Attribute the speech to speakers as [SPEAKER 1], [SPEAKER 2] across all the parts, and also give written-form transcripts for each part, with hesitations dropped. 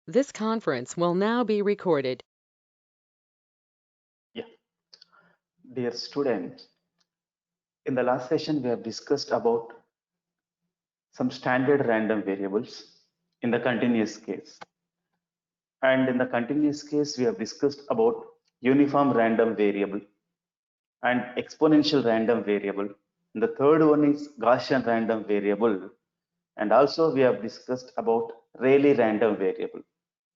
[SPEAKER 1] This conference will now be recorded.
[SPEAKER 2] Yeah, dear students, in the last session we have discussed about some standard random variables in the continuous case. And in the continuous case, we have discussed about uniform random variable and exponential random variable. And the third one is Gaussian random variable. And also we have discussed about Rayleigh random variable.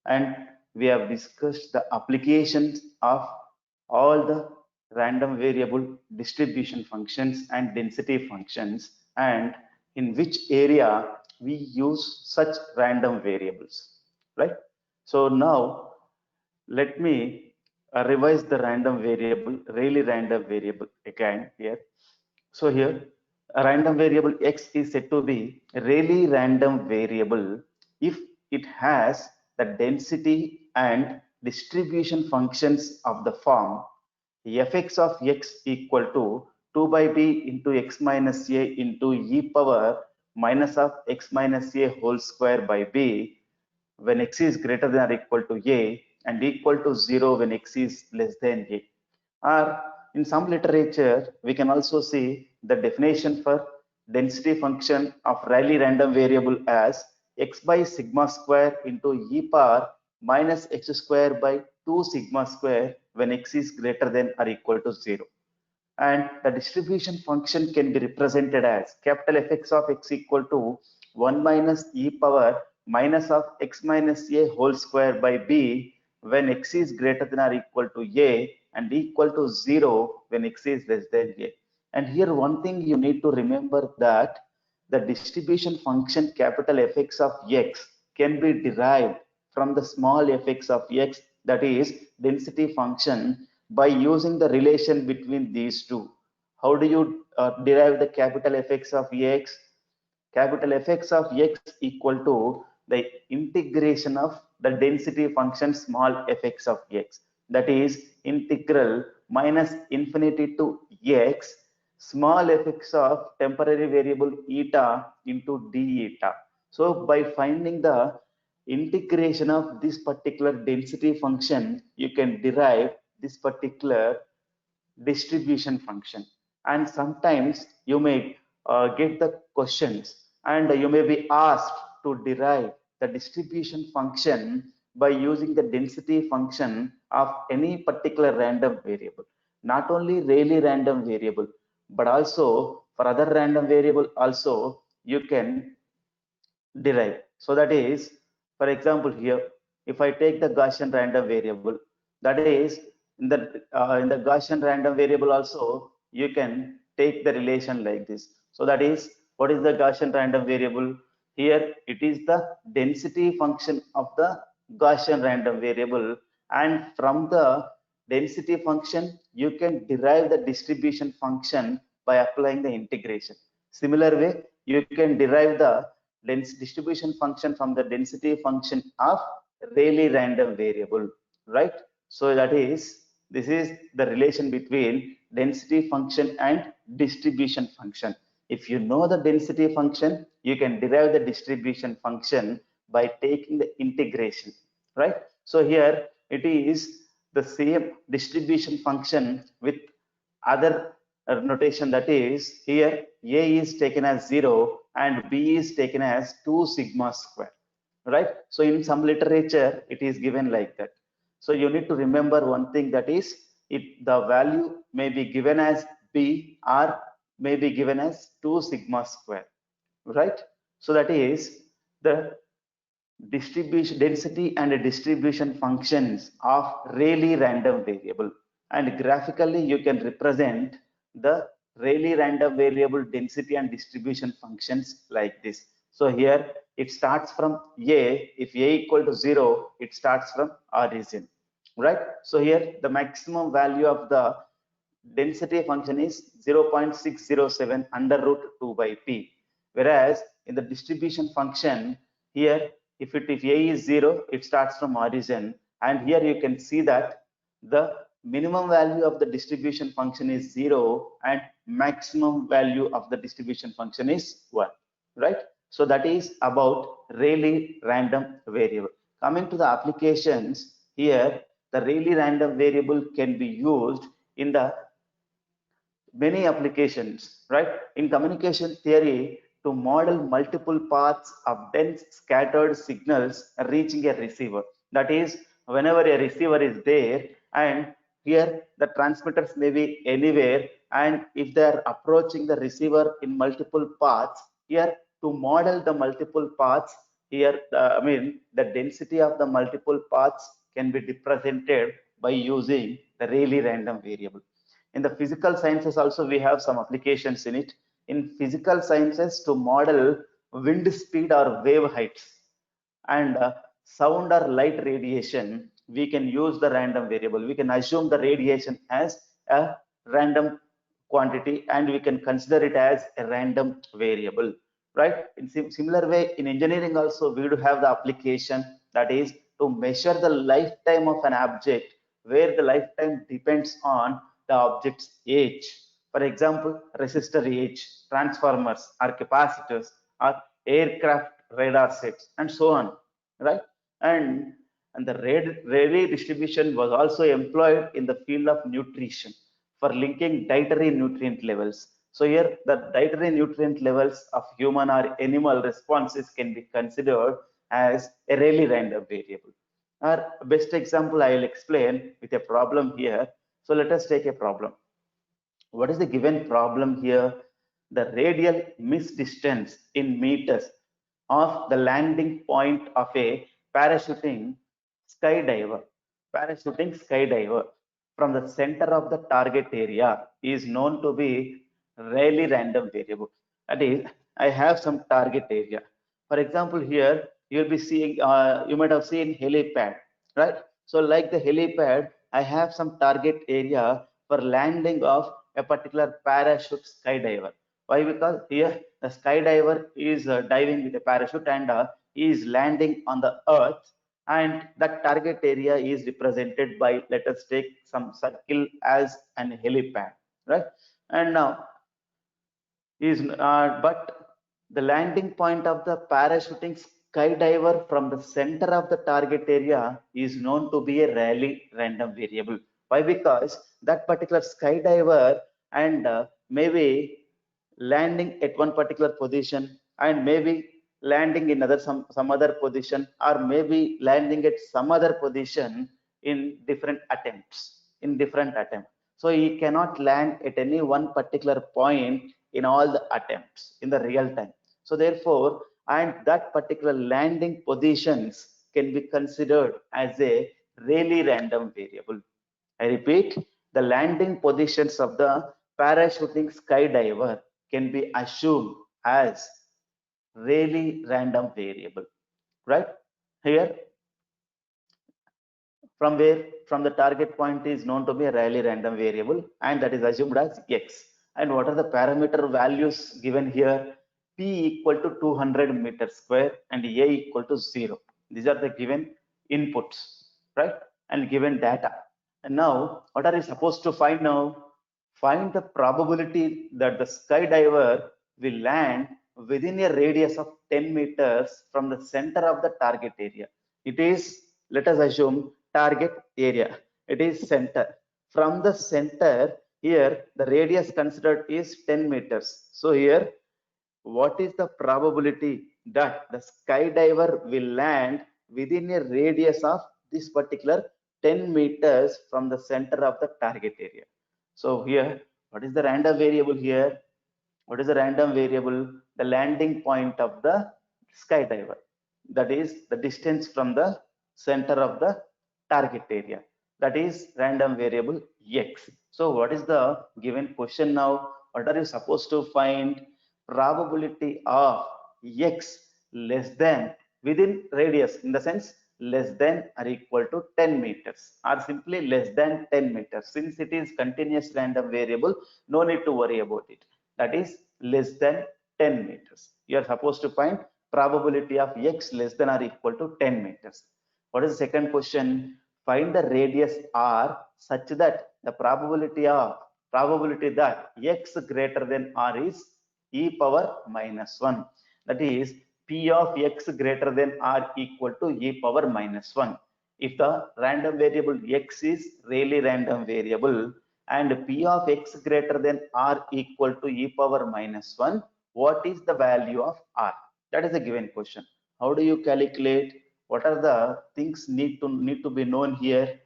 [SPEAKER 2] And we have discussed the applications of all the random variable distribution functions and density functions, and in which area we use such random variables, right? So now let me revise the random variable, Rayleigh random variable again here. So here, a random variable x is said to be a Rayleigh random variable if it has the density and distribution functions of the form fx of x equal to 2 by b into x minus a into e power minus of x minus a whole square by b when x is greater than or equal to a and equal to 0 when x is less than a. Or in some literature, we can also see the definition for density function of Rayleigh random variable as x by sigma square into e power minus x square by 2 sigma square when x is greater than or equal to 0. And the distribution function can be represented as capital Fx of x equal to 1 minus e power minus of x minus a whole square by b when x is greater than or equal to a and equal to 0 when x is less than a. And here one thing you need to remember that the distribution function capital Fx of x can be derived from the small fx of x, that is density function, by using the relation between these two. How do you derive the capital Fx of x? Capital Fx of x equal to the integration of the density function small fx of x, that is integral minus infinity to x small fx of temporary variable eta into d eta. So by finding the integration of this particular density function, you can derive this particular distribution function. And sometimes you may get the questions and you may be asked to derive the distribution function by using the density function of any particular random variable. Not only Rayleigh random variable, but also for other random variable also you can derive. So that is, for example, here, if I take the Gaussian random variable, that is in the Gaussian random variable also you can take the relation like this. So that is, what is the Gaussian random variable? Here it is the density function of the Gaussian random variable, and from the density function you can derive the distribution function by applying the integration. Similar way, you can derive the distribution function from the density function of Rayleigh random variable, right? So that is, this is the relation between density function and distribution function. If you know the density function, you can derive the distribution function by taking the integration, right? So here it is the same distribution function with other notation, that is here a is taken as 0 and b is taken as 2 sigma square, right? So in some literature it is given like that. So you need to remember one thing, that is the value may be given as b or may be given as 2 sigma square, right? So that is the distribution density and distribution functions of Rayleigh random variable, and graphically you can represent the Rayleigh random variable density and distribution functions like this. So here it starts from a, if a equal to 0 it starts from origin, right? So here the maximum value of the density function is 0.607 under root 2 by p, whereas in the distribution function here, if a is 0 it starts from origin, and here you can see that the minimum value of the distribution function is 0 and maximum value of the distribution function is 1, right? So that is about Rayleigh random variable. Coming to the applications, here the really random variable can be used in the many applications, right? In communication theory, to model multiple paths of dense scattered signals reaching a receiver. That is, whenever a receiver is there, and here the transmitters may be anywhere, and if they are approaching the receiver in multiple paths, here to model the multiple paths, here the density of the multiple paths can be represented by using the really random variable. In the physical sciences also, we have some applications in it. In physical sciences, to model wind speed or wave heights and sound or light radiation, we can use the random variable. We can assume the radiation as a random quantity and we can consider it as a random variable, right? In similar way, in engineering also, we do have the application, that is to measure the lifetime of an object, where the lifetime depends on the object's age. For example, resistor age, transformers or capacitors or aircraft radar sets and so on, right? And the Rayleigh distribution was also employed in the field of nutrition for linking dietary nutrient levels. So here the dietary nutrient levels of human or animal responses can be considered as a really random variable. Our best example I will explain with a problem here. So let us take a problem. What is the given problem here? The radial miss distance in meters of the landing point of a parachuting skydiver. Parachuting skydiver from the center of the target area is known to be really random variable. That is, I have some target area. For example, here you'll be seeing, you might have seen helipad, right? So like the helipad, I have some target area for landing of a particular parachute skydiver. Why? Because here the skydiver is diving with a parachute and he is landing on the earth, and that target area is represented by, let us take some circle as an helipad, right? And now but the landing point of the parachuting skydiver from the center of the target area is known to be a Rayleigh random variable. Why? Because that particular skydiver and maybe landing at one particular position and maybe landing in some other position, or maybe landing at some other position in different attempts. So he cannot land at any one particular point in all the attempts in the real time. So therefore, and that particular landing positions can be considered as a really random variable. I repeat, the landing positions of the parachuting skydiver can be assumed as really random variable, right? Here, from the target point is known to be a Rayleigh random variable, and that is assumed as x. And what are the parameter values given here? P equal to 200 meters square and A equal to 0. These are the given inputs, right? And given data. And now, what are you supposed to find now? Find the probability that the skydiver will land within a radius of 10 meters from the center of the target area. It is, let us assume, target area. It is center. From the center, here the radius considered is 10 meters. So here, what is the probability that the skydiver will land within a radius of this particular 10 meters from the center of the target area? So here, what is the random variable here? What is the random variable? The landing point of the skydiver. That is the distance from the center of the target area. That is random variable x. So what is the given question now? What are you supposed to find? Probability of x less than within radius, in the sense less than or equal to 10 meters, or simply less than 10 meters. Since it is continuous random variable, no need to worry about it. That is less than 10 meters. You are supposed to find probability of x less than or equal to 10 meters. What is the second question? Find the radius r such that the probability that x greater than r is e power minus 1. That is, P of x greater than or equal to e power minus 1. If the random variable x is really random variable and P of x greater than or equal to e power minus 1, what is the value of r? That is a given question. How do you calculate? What are the things need to be known here?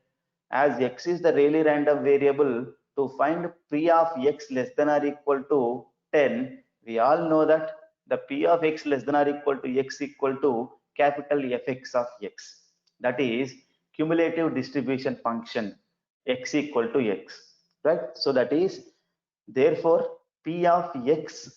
[SPEAKER 2] As x is the really random variable, to find P of x less than or equal to 10, we all know that the P of x less than or equal to x equal to capital Fx of x. That is cumulative distribution function x equal to x, right? So that is, therefore P of x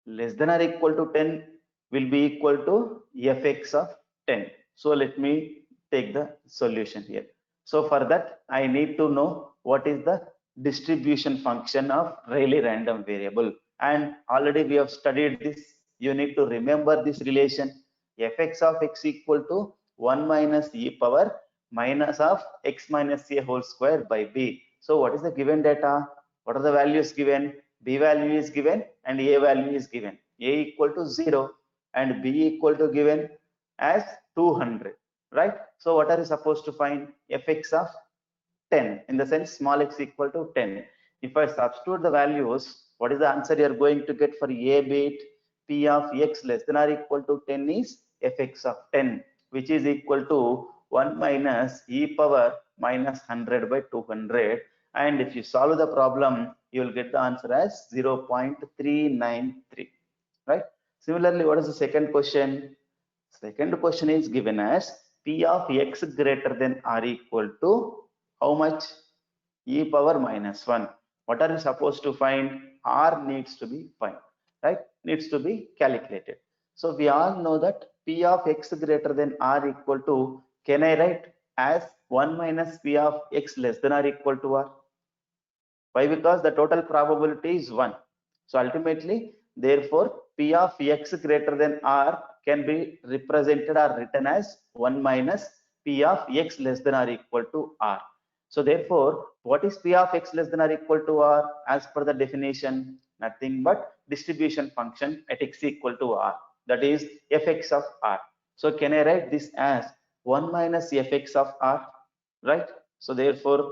[SPEAKER 2] less than or equal to 10 will be equal to Fx of 10. So let me take the solution here. So for that, I need to know what is the distribution function of Rayleigh random variable. And already we have studied this. You need to remember this relation. Fx of x equal to 1 minus e power minus of x minus a whole square by b. So what is the given data? What are the values given? B value is given and a value is given. A equal to 0 and b equal to given as 200, right? So what are you supposed to find? Fx of 10, in the sense small x equal to 10. If I substitute the values, what is the answer you are going to get for a bit? P of x less than or equal to 10 is Fx of 10, which is equal to 1 minus e power minus 100 by 200. And if you solve the problem, you will get the answer as 0.393, right? Similarly, what is the second question? Second question is given as P of x greater than or equal to how much? E power minus 1. What are you supposed to find? R needs to be found, right? Needs to be calculated. So we all know that P of x greater than or equal to, can I write as 1 minus P of x less than or equal to r? Why? Because the total probability is 1. So ultimately, therefore, P of x greater than r can be represented or written as 1 minus P of x less than or equal to r. So therefore, what is P of x less than or equal to r as per the definition? Nothing but distribution function at x equal to r, that is Fx of r. So can I write this as 1 minus Fx of r, right? So therefore,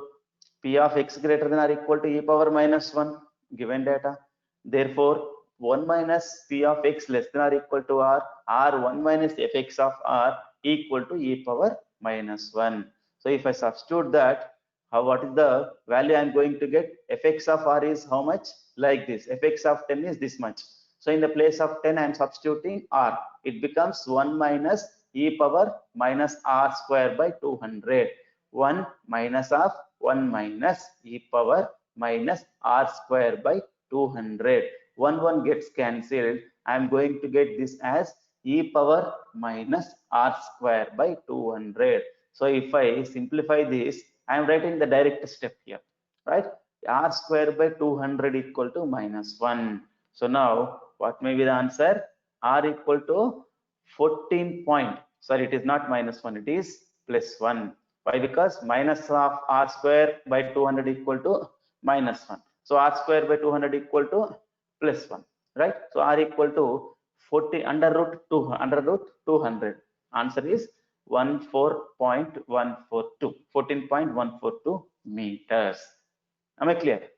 [SPEAKER 2] P of x greater than or equal to e power minus 1, given data. Therefore, 1 minus P of x less than or equal to r, or 1 minus Fx of r equal to e power minus 1. So if I substitute that, what is the value I am going to get? Fx of r is how much? Like this. Fx of 10 is this much. So in the place of 10, I am substituting r. It becomes 1 minus e power minus r square by 200. 1 minus of 1 minus e power minus r square by 200. 1 gets cancelled. I am going to get this as e power minus r square by 200. So if I simplify this, I am writing the direct step here, right? R square by 200 equal to minus 1. So now what may be the answer? R equal to 14 point. Sorry, it is not minus 1, it is plus 1. Why? Because minus of r square by 200 equal to minus 1. So r square by 200 equal to plus 1, right? So r equal to 40 under root 200. Answer is 14.142 meters. Am I clear?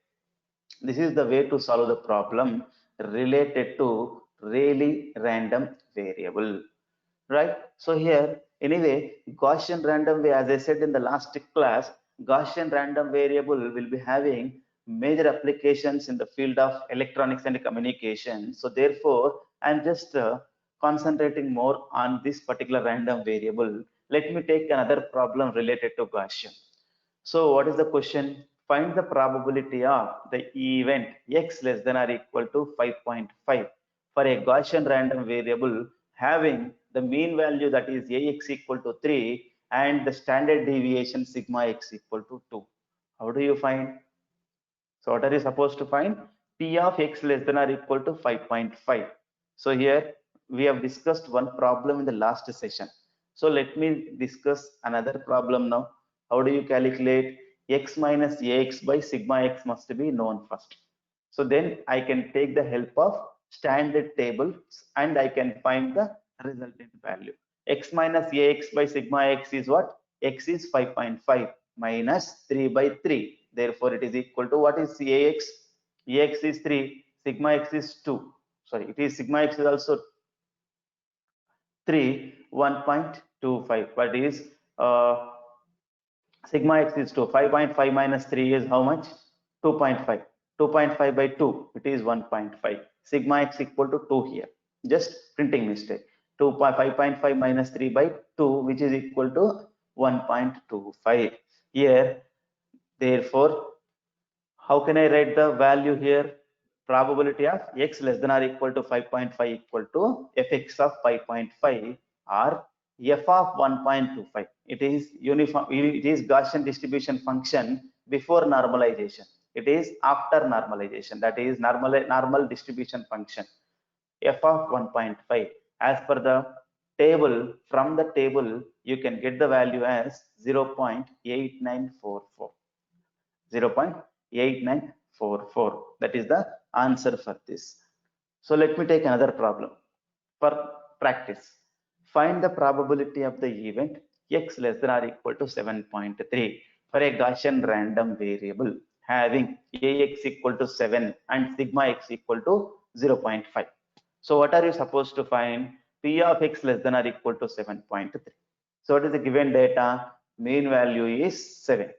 [SPEAKER 2] This is the way to solve the problem related to Rayleigh random variable, right? So here, anyway, Gaussian random, as I said in the last class, Gaussian random variable will be having major applications in the field of electronics and communication. So therefore, I'm just concentrating more on this particular random variable. Let me take another problem related to Gaussian. So what is the question? Find the probability of the event x less than or equal to 5.5 for a Gaussian random variable having the mean value, that is ax equal to 3, and the standard deviation sigma x equal to 2. How do you find? So what are you supposed to find? P of x less than or equal to 5.5. So here we have discussed one problem in the last session. So let me discuss another problem now. How do you calculate x minus ax by sigma x must be known first. So then I can take the help of standard tables and I can find the resultant value. X minus ax by sigma x is what? X is 5.5 minus 3 by 3. Therefore, it is equal to what is ax? Ax is 3, sigma x is 2. Sorry, it is sigma x is also 3, 1.25. But is sigma x is 2. 5.5 minus 3 is how much? 2.5. 2.5 by 2, it is 1.5. Sigma x equal to 2 here. Just printing mistake. 5.5 minus 3 by 2, which is equal to 1.25. Here, therefore, how can I write the value here? Probability of x less than or equal to 5.5 equal to fx of 5.5 or f of 1.25. It is uniform. It is Gaussian distribution function before normalization. It is after normalization. That is normal distribution function. F of 1.5. As per the table, from the table, you can get the value as 0.8944. 0.8944. That is the answer for this. So let me take another problem for practice. Find the probability of the event x less than or equal to 7.3 for a Gaussian random variable having ax equal to 7 and sigma x equal to 0.5. So what are you supposed to find? P of x less than or equal to 7.3. So what is the given data? Mean value is 7.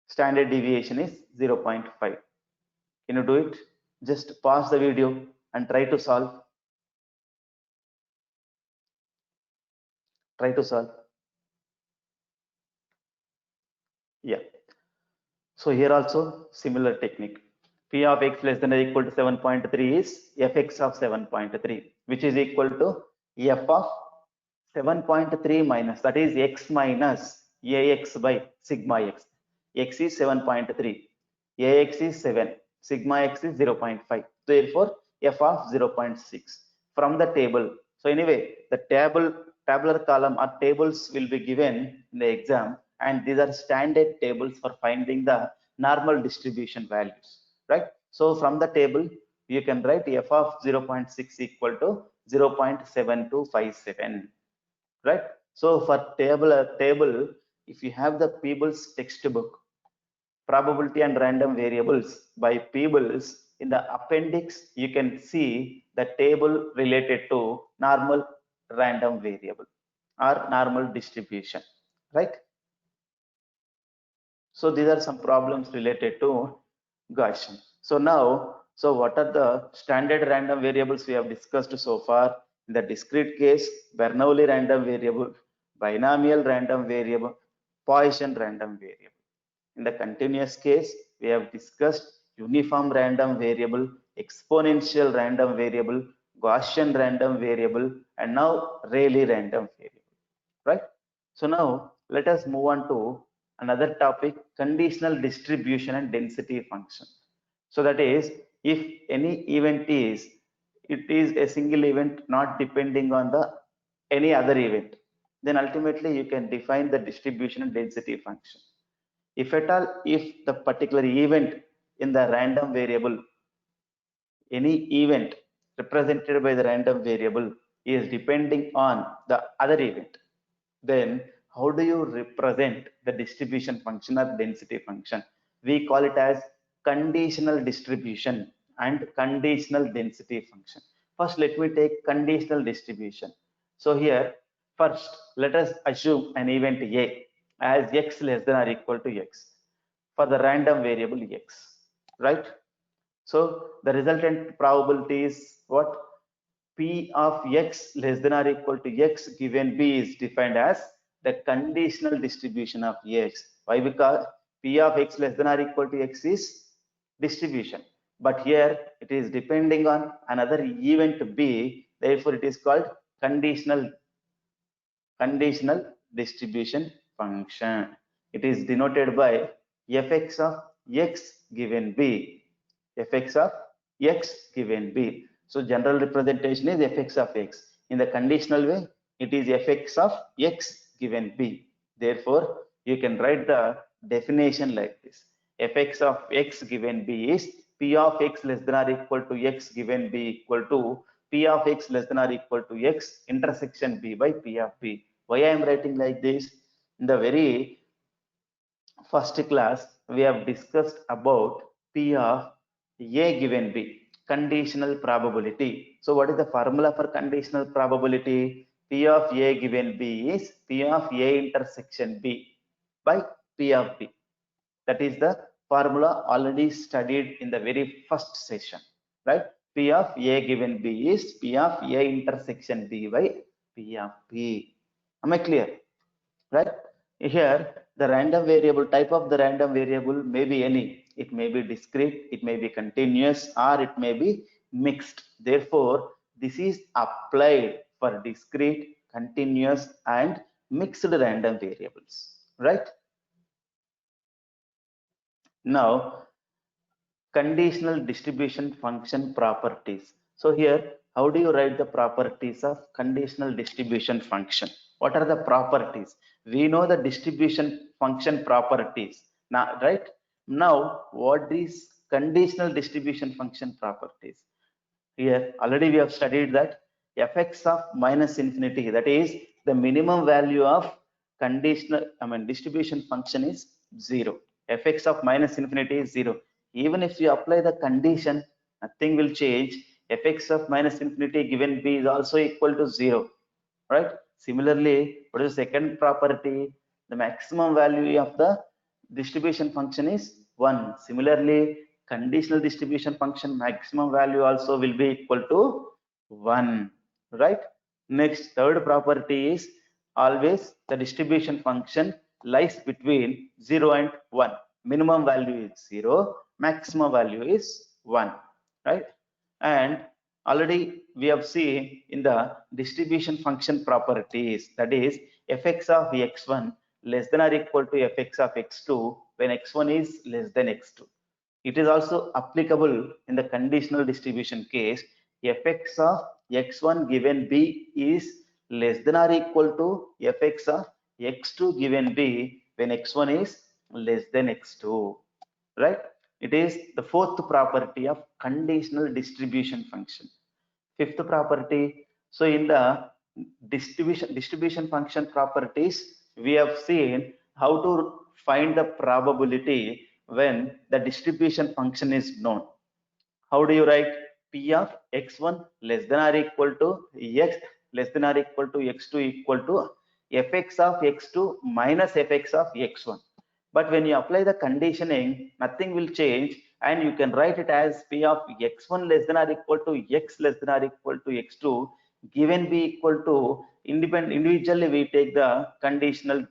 [SPEAKER 2] Standard deviation is 0.5. Can you do it? Just pause the video and try to solve. Try to solve. Yeah. So here also similar technique. P of x less than or equal to 7.3 is fx of 7.3, which is equal to f of 7.3 minus, that is x minus ax by sigma x. X is 7.3, ax is 7, sigma x is 0.5. Therefore, f of 0.6 from the table. So anyway, the tabular column or tables will be given in the exam, and these are standard tables for finding the normal distribution values, right? So from the table, you can write f of 0.6 equal to 0.7257. Right? So for table, if you have the Peebles textbook, probability and random variables by Peebles, in the appendix, you can see the table related to normal random variable or normal distribution, right? So these are some problems related to Gaussian. So now, so what are the standard random variables we have discussed so far? In the discrete case, Bernoulli random variable, binomial random variable, Poisson random variable. In the continuous case, we have discussed uniform random variable, exponential random variable, Gaussian random variable, and now Rayleigh random variable, right? So now let us move on to another topic, conditional distribution and density function. So that is, if any event is, it is a single event not depending on the any other event, then ultimately you can define the distribution and density function. If at all, if the particular event in the random variable, any event represented by the random variable is depending on the other event, then how do you represent the distribution function or density function? We call it as conditional distribution and conditional density function. First, let me take conditional distribution. So here, first, let us assume an event A as x less than or equal to x for the random variable x, right? So the resultant probability is what? P of x less than or equal to x given B is defined as the conditional distribution of x. Why? Because P of x less than or equal to x is distribution. But here it is depending on another event B. Therefore, it is called conditional distribution function. It is denoted by fx of x given B. Fx of x given B. So general representation is fx of x. In the conditional way, it is fx of x given B. Therefore, you can write the definition like this. Fx of x given B is P of x less than or equal to x given b equal to P of x less than or equal to x intersection b by P of b. Why I am writing like this? In the very first class, we have discussed about P of A given B, conditional probability. So what is the formula for conditional probability? P of A given B is P of A intersection B by P of B. That is the formula already studied in the very first session, right? P of A given B is P of A intersection B by P of B. Am I clear? Right? Here, the random variable, type of the random variable may be any. It may be discrete, it may be continuous, or it may be mixed. Therefore, this is applied for discrete, continuous, and mixed random variables, right? Now, conditional distribution function properties. So here, how do you write the properties of conditional distribution function? What are the properties? We know the distribution function properties now, right? Now, what is conditional distribution function properties? Here, already we have studied that fx of minus infinity, that is the minimum value of distribution function is 0. Fx of minus infinity is 0. Even if you apply the condition, nothing will change. Fx of minus infinity given b is also equal to 0, right? Similarly, what is the second property? The maximum value of the distribution function is 1. Similarly, conditional distribution function maximum value also will be equal to 1, right? Next, third property is always the distribution function lies between 0 and 1. Minimum value is 0, maximum value is 1, right? And already we have seen in the distribution function properties, that is fx of x1 less than or equal to fx of x2 when x1 is less than x2. It is also applicable in the conditional distribution case. Fx of x1 given b is less than or equal to fx of x2 given b when x1 is less than x2, right? It is the fourth property of conditional distribution function. Fifth property, so in the distribution function properties, we have seen how to find the probability when the distribution function is known. How do you write? P of x1 less than or equal to x less than or equal to x2 equal to fx of x2 minus fx of x1. But when you apply the conditioning, nothing will change, and you can write it as P of x1 less than or equal to x less than or equal to x2 given b equal to individually we take the conditional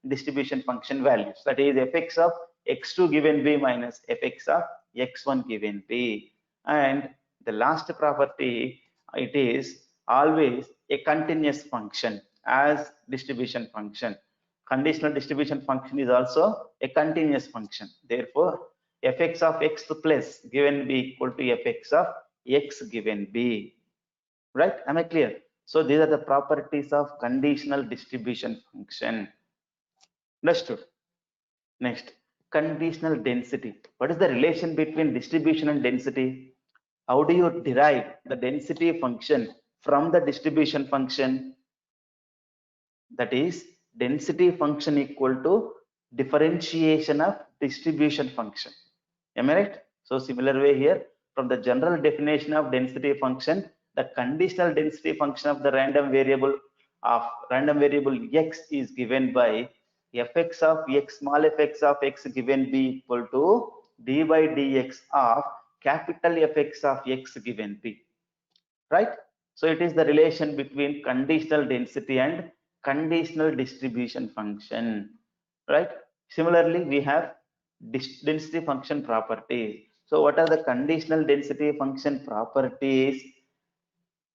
[SPEAKER 2] distribution function values, that is fx of x2 given b minus fx of x1 given b. And the last property, it is always a continuous function as distribution function. Conditional distribution function is also a continuous function. Therefore, fx of x plus given b equal to fx of x given b. Right? Am I clear? So these are the properties of conditional distribution function. Understood? Next, conditional density. What is the relation between distribution and density? How do you derive the density function from the distribution function? That is density function equal to differentiation of distribution function. Am I right? So similar way here, from the general definition of density function, the conditional density function of the random variable x is given by fx of x small fx of x given b equal to d by dx of capital Fx of x given b, right? So it is the relation between conditional density and conditional distribution function, right? Similarly, we have density function properties. So what are the conditional density function properties?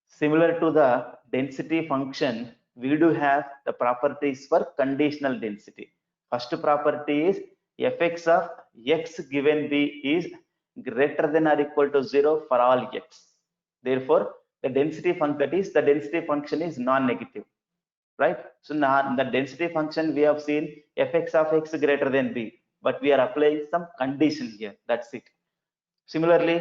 [SPEAKER 2] Similar to the density function, we do have the properties for conditional density. First property is fx of x given b is greater than or equal to 0 for all x. Therefore, the density function, that is the density function is non-negative, right? So now the density function we have seen fx of x greater than b, but we are applying some condition here. That's it. Similarly,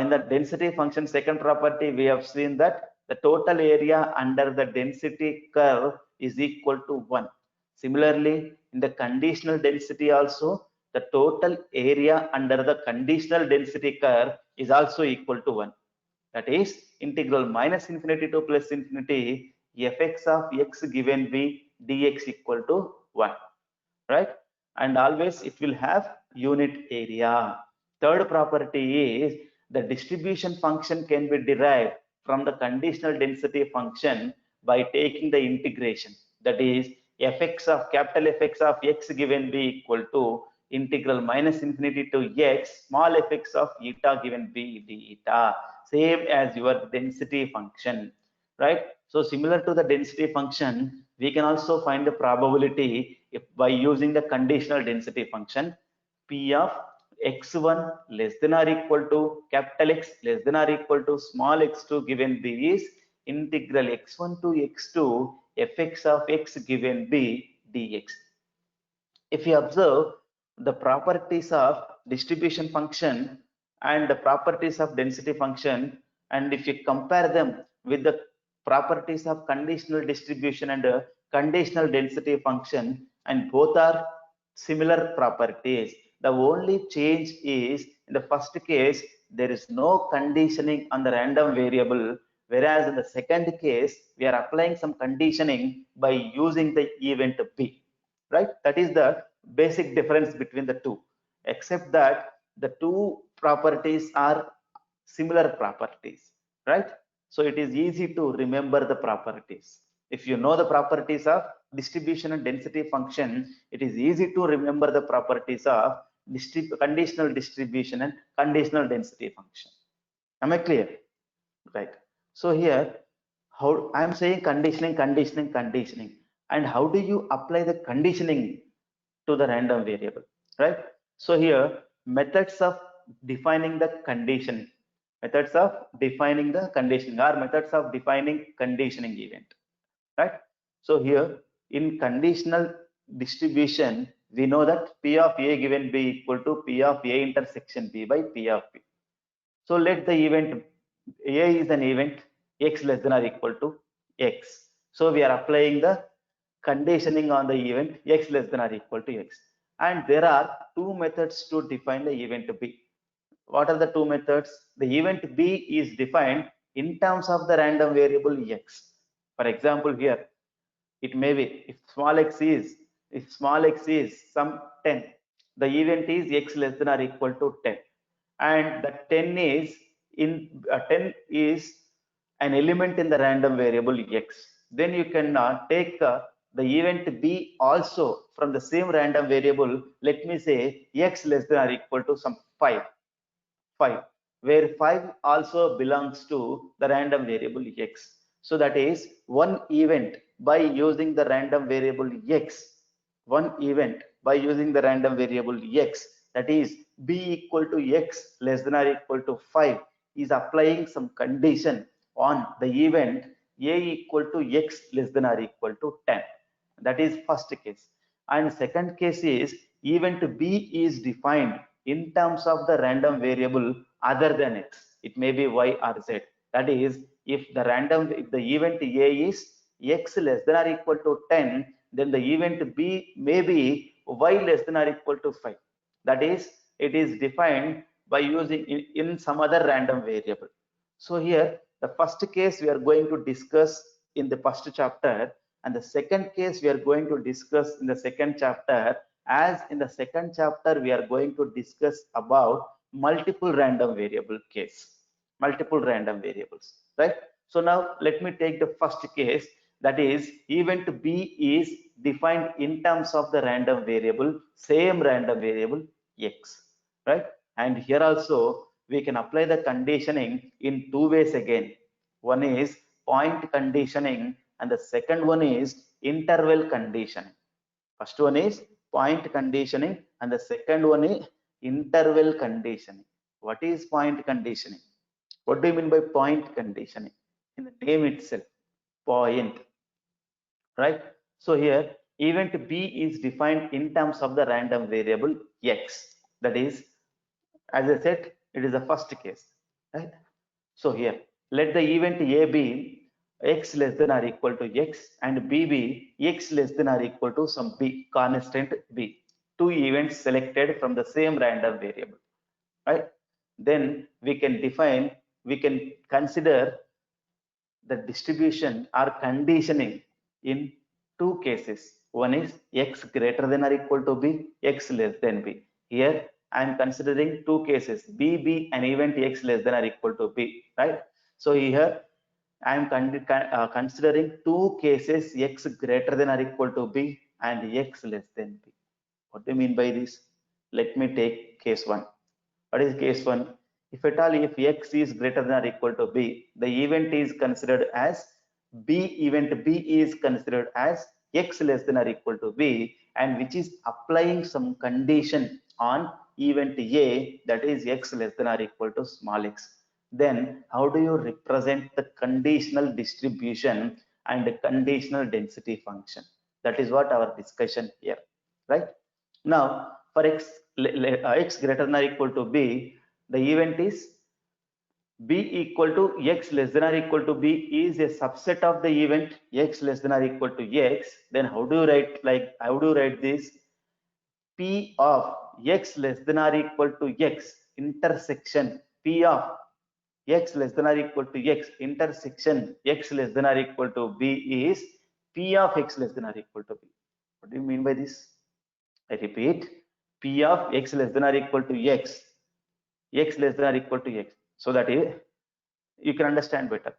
[SPEAKER 2] in the density function second property, we have seen that the total area under the density curve is equal to 1. Similarly, in the conditional density also, the total area under the conditional density curve is also equal to 1. That is integral minus infinity to plus infinity fx of x given b dx equal to 1, right? And always it will have unit area. Third property is the distribution function can be derived from the conditional density function by taking the integration. That is fx of capital Fx of x given b equal to integral minus infinity to x small fx of eta given b d eta, same as your density function, right? So similar to the density function, we can also find the probability if by using the conditional density function p of x1 less than or equal to capital X less than or equal to small x2 given b is integral x1 to x2 fx of x given b dx. If you observe the properties of distribution function and the properties of density function, and if you compare them with the properties of conditional distribution and conditional density function, and both are similar properties, the only change is in the first case there is no conditioning on the random variable, whereas in the second case we are applying some conditioning by using the event b, right? That is the basic difference between the two, except that the two properties are similar properties, right? So it is easy to remember the properties. If you know the properties of distribution and density function, it is easy to remember the properties of conditional distribution and conditional density function. Am I clear? Right. So here, how I am saying conditioning, conditioning, conditioning, and how do you apply the conditioning to the random variable, right? So here, methods of defining the condition, methods of defining the conditioning, or methods of defining conditioning event, right? So here, in conditional distribution, we know that P of A given B equal to P of A intersection B by P of B. So let the event A is an event x less than or equal to x. So we are applying the conditioning on the event x less than or equal to x. And there are two methods to define the event B. What are the two methods? The event B is defined in terms of the random variable x. For example, here it may be if small x is some 10, the event is x less than or equal to 10, and the 10 is 10 is an element in the random variable x. Then you can take the event b also from the same random variable. Let me say x less than or equal to some 5, where 5 also belongs to the random variable x. So that is one event by using the random variable x, one event by using the random variable x, that is b equal to x less than or equal to 5, is applying some condition on the event a equal to x less than or equal to 10. That is first case. And second case is event b is defined in terms of the random variable other than x. It may be y or z. That is, if the event a is x less than or equal to 10, then the event b may be y less than or equal to 5. That is, it is defined by using in some other random variable. So here, the first case we are going to discuss in the first chapter, and the second case we are going to discuss in the second chapter. As in the second chapter, we are going to discuss about multiple random variable case, multiple random variables, right? So now let me take the first case, that is event b is defined in terms of the random variable, same random variable x, right? And here also we can apply the conditioning in two ways again. One is point conditioning and the second one is interval conditioning. First one is point conditioning and the second one is interval conditioning. What is point conditioning? What do you mean by point conditioning? In the name itself, point, right? So here event b is defined in terms of the random variable x. That is, as I said, it is the first case, right? So here, let the event A be x less than or equal to x and B be x less than or equal to some b, constant b. Two events selected from the same random variable, right? Then we can consider the distribution or conditioning in two cases. One is x greater than or equal to b, x less than b. Here I am considering two cases, b be an event x less than or equal to b, right? So here I am considering two cases, x greater than or equal to b and x less than b. What do you mean by this? Let me take case one. What is case one? If at all, if x is greater than or equal to b, the event is considered as event b is considered as x less than or equal to b, and which is applying some condition on event a, that is x less than or equal to small x. Then how do you represent the conditional distribution and conditional density function? That is what our discussion here, right? Now for x greater than or equal to b, the event is b equal to x less than or equal to b is a subset of the event x less than or equal to x. Then how do you write this? P of x less than or equal to x intersection P of x less than or equal to x intersection x less than or equal to b is P of x less than or equal to b. What do you mean by this? I repeat, P of x less than or equal to x less than or equal to x, so that you can understand better.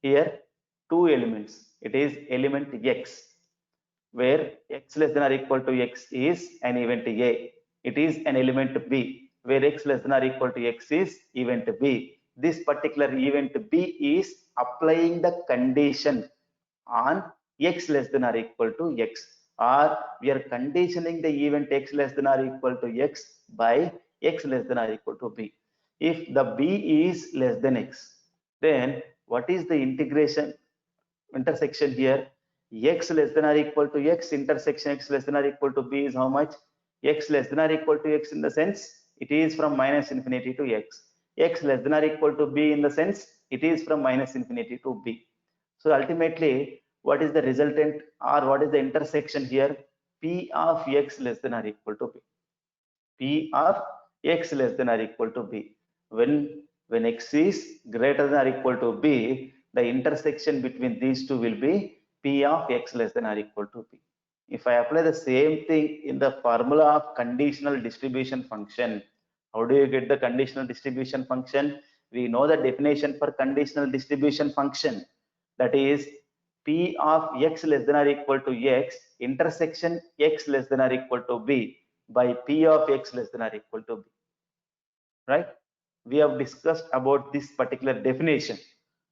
[SPEAKER 2] Here two elements, it is element x, where x less than or equal to x is an event a. It is an element b, where x less than or equal to x is event b. This particular event b is applying the condition on x less than or equal to x, or we are conditioning the event x less than or equal to x by x less than or equal to b. If the b is less than x, then what is the intersection here? X less than or equal to x intersection x less than or equal to b is how much? X less than or equal to x in the sense it is from minus infinity to x. X less than or equal to b in the sense it is from minus infinity to b. So ultimately, what is the resultant or what is the intersection here? P of x less than or equal to b. P of x less than or equal to b. When x is greater than or equal to b, the intersection between these two will be P of x less than or equal to b. If I apply the same thing in the formula of conditional distribution function, how do you get the conditional distribution function? We know the definition for conditional distribution function, that is P of x less than or equal to x intersection x less than or equal to b by P of x less than or equal to b, right? We have discussed about this particular definition.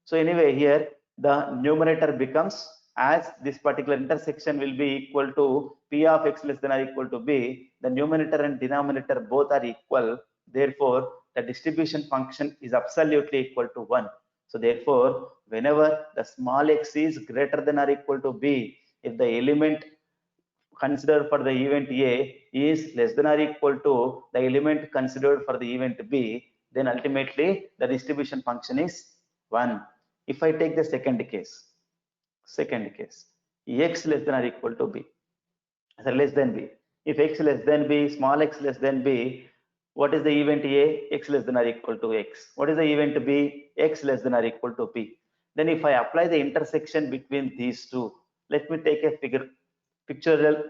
[SPEAKER 2] So anyway, here the numerator becomes, as this particular intersection will be equal to P of x less than or equal to b, the numerator and denominator both are equal. Therefore, the distribution function is absolutely equal to 1. So therefore, whenever the small x is greater than or equal to b, if the element considered for the event A is less than or equal to the element considered for the event B, then ultimately the distribution function is 1. If I take the second case, x less than or equal to b, so less than b. If x less than b, small x less than b, what is the event A? X less than or equal to x. What is the event B? X less than or equal to b. Then if I apply the intersection between these two, let me take a pictorial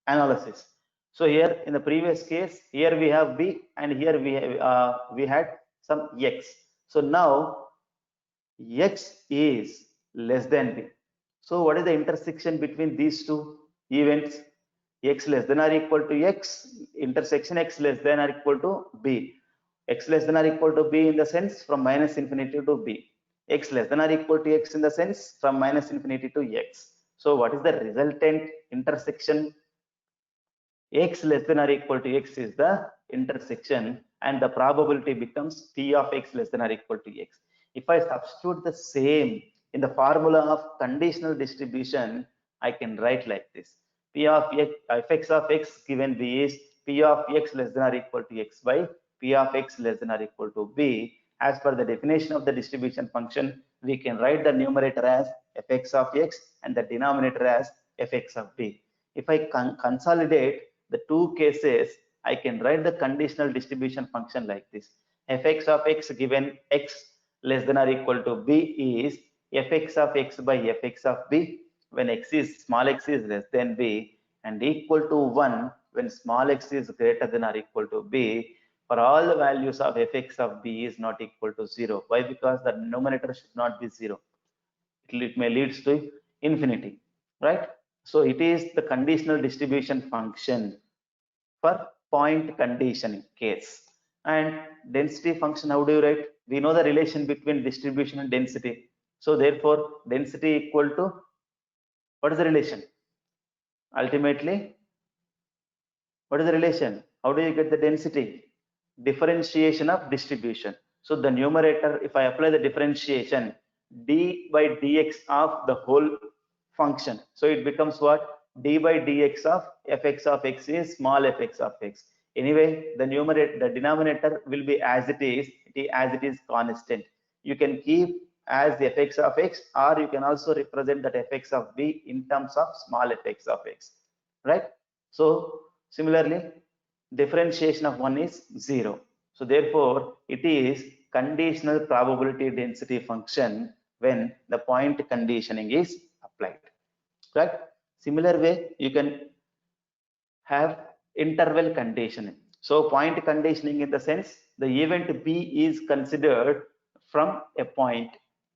[SPEAKER 2] analysis. So here in the previous case, here we have b and here we had some x. So now x is less than b. So what is the intersection between these two events? X less than or equal to x intersection x less than or equal to b. X less than or equal to b in the sense from minus infinity to b. X less than or equal to x in the sense from minus infinity to x. So what is the resultant intersection? X less than or equal to x is the intersection, and the probability becomes P of x less than or equal to x. If I substitute the same in the formula of conditional distribution, I can write like this: P of x, f(x) of x given b is P of x less than or equal to x by P of x less than or equal to b, as per the definition of the distribution function, we can write the numerator as fx of x and the denominator as fx of b. If I consolidate the two cases, I can write the conditional distribution function like this. Fx of x given x less than or equal to b is fx of x by fx of b when small x is less than b, and equal to 1 when small x is greater than or equal to b, for all the values of fx of b is not equal to 0. Why? Because the numerator should not be 0. It may leads to infinity, right? So it is the conditional distribution function for point conditioning case. And density function, how do you write? We know the relation between distribution and density. So therefore, density equal to, what is the relation? Ultimately, what is the relation? How do you get the density? Differentiation of distribution. So the numerator, if I apply the differentiation, d by dx of the whole function, so it becomes what? D by dx of fx of x is small fx of x. Anyway, the numerator, the denominator will be as it is constant. You can keep as the fx of x, or you can also represent that fx of b in terms of small fx of x, right? So similarly, differentiation of 1 is 0. So therefore, it is conditional probability density function when the point conditioning is applied, right? Similar way, you can have interval conditioning. So point conditioning in the sense, the event B is considered from a point.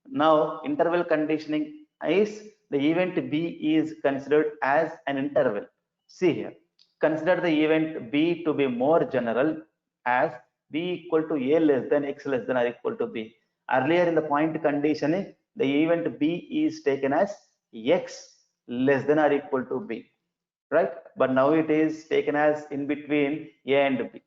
[SPEAKER 2] Now interval conditioning is the event B is considered as an interval. See here, consider the event B to be more general as B equal to A less than X less than or equal to B. Earlier in the point conditioning, the event B is taken as X less than or equal to B, right? But now it is taken as in between A and B,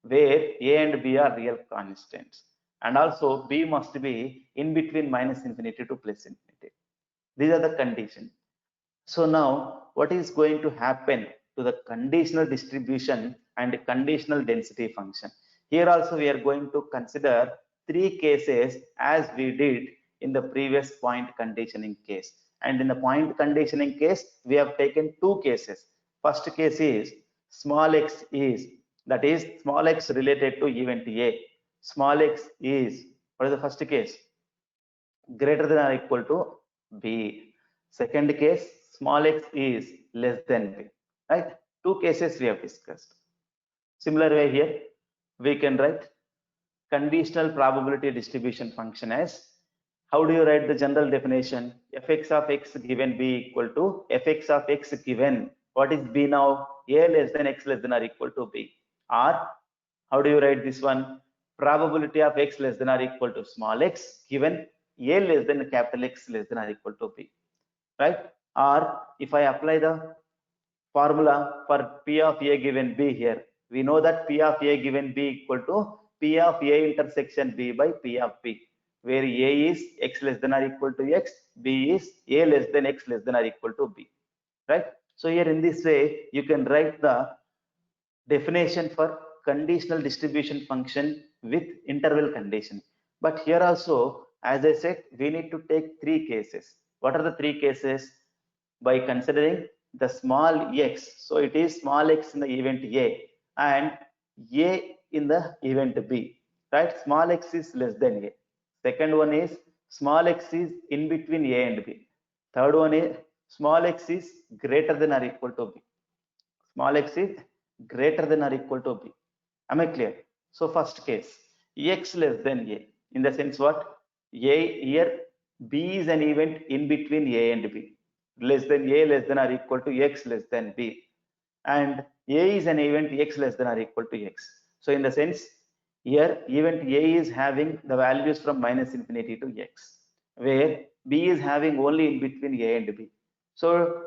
[SPEAKER 2] where A and B are real constants, and also B must be in between minus infinity to plus infinity. These are the conditions. So now what is going to happen to the conditional distribution and conditional density function? Here also we are going to consider three cases as we did in the previous point conditioning case. And in the point conditioning case, we have taken two cases. First case is small x is, that is small x related to event A. Small x is, what is the first case? Greater than or equal to B. Second case, small x is less than B, right? Two cases we have discussed. Similar way here, we can write conditional probability distribution function as, how do you write the general definition? Fx of x given b equal to fx of x given, what is b now? A less than x less than or equal to b. Or how do you write this one? Probability of x less than or equal to small x given A less than capital X less than or equal to b, right? Or if I apply the formula for P of A given B here, we know that P of A given B equal to P of A intersection B by P of B, where A is x less than or equal to x, B is A less than x less than or equal to B, right? So here in this way, you can write the definition for conditional distribution function with interval condition. But here also, as I said, we need to take three cases. What are the three cases? By considering the small x, so it is small x in the event A and A in the event B, right? Small x is less than A. Second one is small x is in between A and B. Third one is small x is greater than or equal to B. Small x is greater than or equal to B. Am I clear? So first case, x less than A, in the sense what? A here, B is an event in between A and B. Less than A less than or equal to x less than B. And A is an event x less than or equal to x. So in the sense, here event A is having the values from minus infinity to x, where B is having only in between A and B. So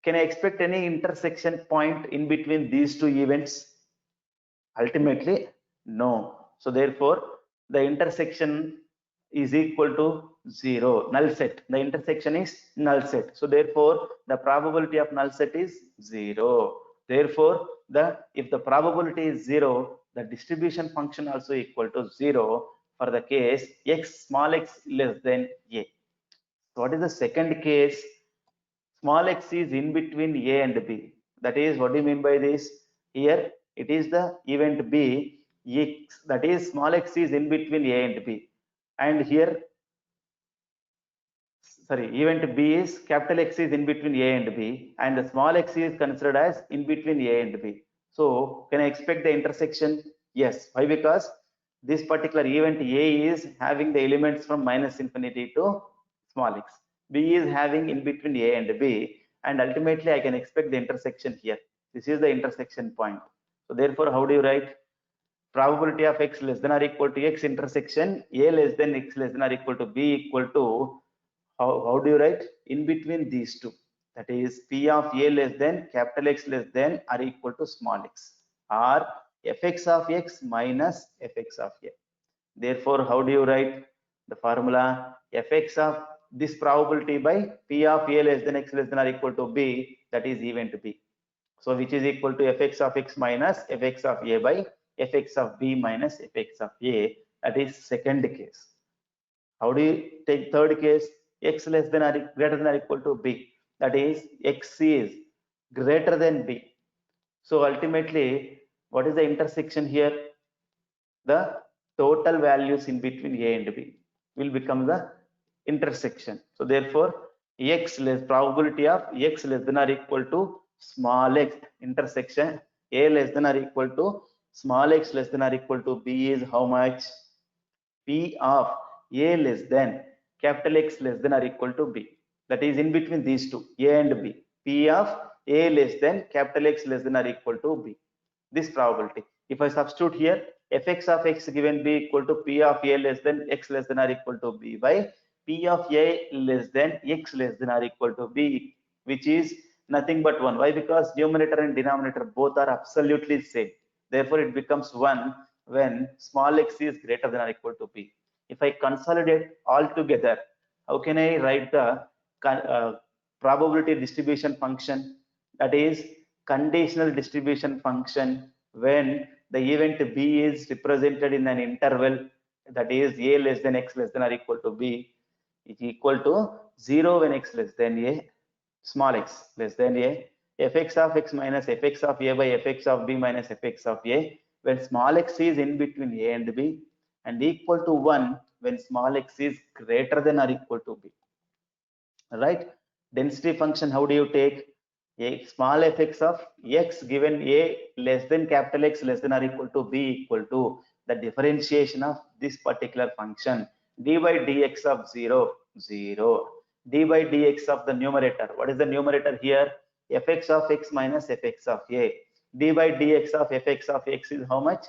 [SPEAKER 2] can I expect any intersection point in between these two events? Ultimately, no. So therefore, the intersection is equal to 0, null set. The intersection is null set. So therefore, the probability of null set is 0. Therefore, if the probability is 0, the distribution function also equal to 0 for the case x small x less than a. What is the second case? Small x is in between a and b. That is, what do you mean by this? Here it is the event b, x, that is small x is in between a and b, and here, sorry, event b is capital X is in between a and b, and the small x is considered as in between a and b. So can I expect the intersection? Yes. Why? Because this particular event a is having the elements from minus infinity to small x, b is having in between a and b, and ultimately I can expect the intersection here. This is the intersection point. So therefore, how do you write? Probability of x less than or equal to x intersection a less than x less than or equal to b equal to, how do you write? In between these two, that is p of a less than capital X less than or equal to small x, or fx of x minus fx of a. Therefore, how do you write the formula? Fx of this probability by p of a less than x less than or equal to b, that is event b. So which is equal to fx of x minus fx of a by fx of b minus fx of a. That is second case. How do you take third case? X less than or greater than or equal to b. That is x is greater than b. So ultimately, what is the intersection here? The total values in between a and b will become the intersection. So therefore, x less probability of x less than or equal to small x intersection a less than or equal to small x less than or equal to b is how much? P of a less than capital X less than or equal to b. That is in between these two, a and b. P of a less than capital X less than or equal to b. This probability. If I substitute here, fx of x given b equal to p of a less than x less than or equal to b by p of a less than x less than or equal to b, which is nothing but 1. Why? Because numerator and denominator both are absolutely same. Therefore, it becomes 1 when small x is greater than or equal to b. If I consolidate all together, how can I write the probability distribution function? That is conditional distribution function when the event b is represented in an interval, that is a less than x less than or equal to b, is equal to 0 when x less than a, small x less than a, fx of x minus fx of a by fx of b minus fx of a when small x is in between a and b, and equal to 1 when small x is greater than or equal to b. Right? Density function, how do you take? A small fx of x given a less than capital X less than or equal to b equal to the differentiation of this particular function d by dx of 0, 0, d by dx of the numerator. What is the numerator here? Fx of x minus fx of a. D by dx of fx of x is how much?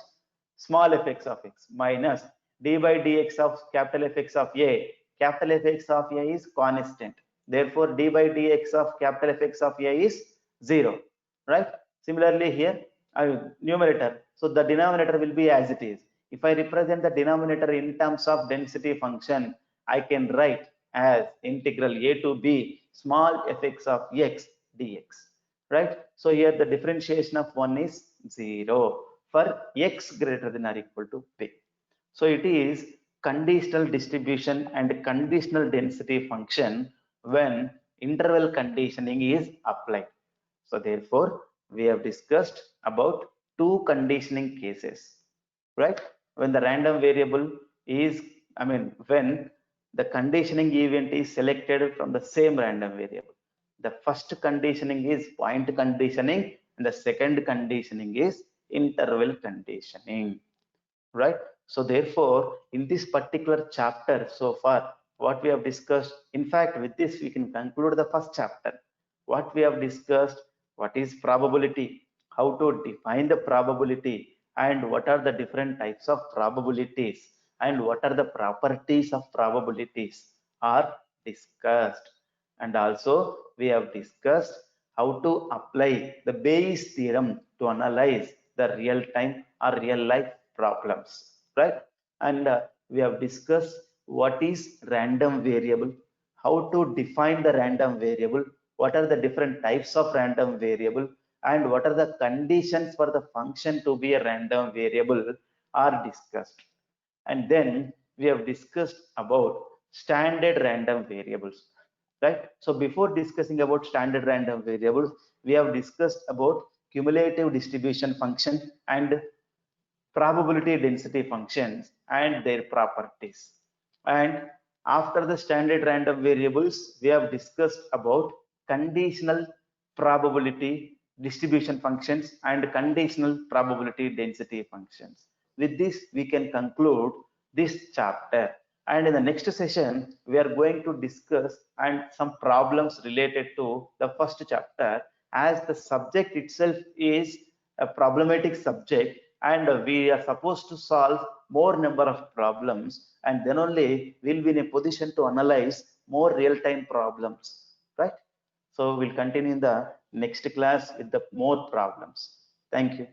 [SPEAKER 2] Small fx of x minus d by dx of capital Fx of a. Capital Fx of a is constant. Therefore, d by dx of capital Fx of a is 0. Right? Similarly here, numerator. So the denominator will be as it is. If I represent the denominator in terms of density function, I can write as integral a to b small fx of x dx. Right? So here the differentiation of 1 is 0 for x greater than or equal to b. So it is conditional distribution and conditional density function when interval conditioning is applied. So therefore, we have discussed about two conditioning cases, right? When the random variable is, when the conditioning event is selected from the same random variable. The first conditioning is point conditioning and the second conditioning is interval conditioning, right? So therefore, in this particular chapter so far, what we have discussed, in fact, with this we can conclude the first chapter. What we have discussed, what is probability, how to define the probability, and what are the different types of probabilities, and what are the properties of probabilities are discussed. And also we have discussed how to apply the Bayes theorem to analyze the real time or real life problems, right? And we have discussed what is random variable, how to define the random variable, what are the different types of random variable, and what are the conditions for the function to be a random variable are discussed. And then we have discussed about standard random variables, right? So before discussing about standard random variables, we have discussed about cumulative distribution function and probability density functions and their properties. And after the standard random variables, we have discussed about conditional probability distribution functions and conditional probability density functions. With this, we can conclude this chapter. And in the next session, we are going to discuss and some problems related to the first chapter, as the subject itself is a problematic subject, and we are supposed to solve more number of problems, and then only we'll be in a position to analyze more real-time problems, right? So we'll continue in the next class with the more problems. Thank you.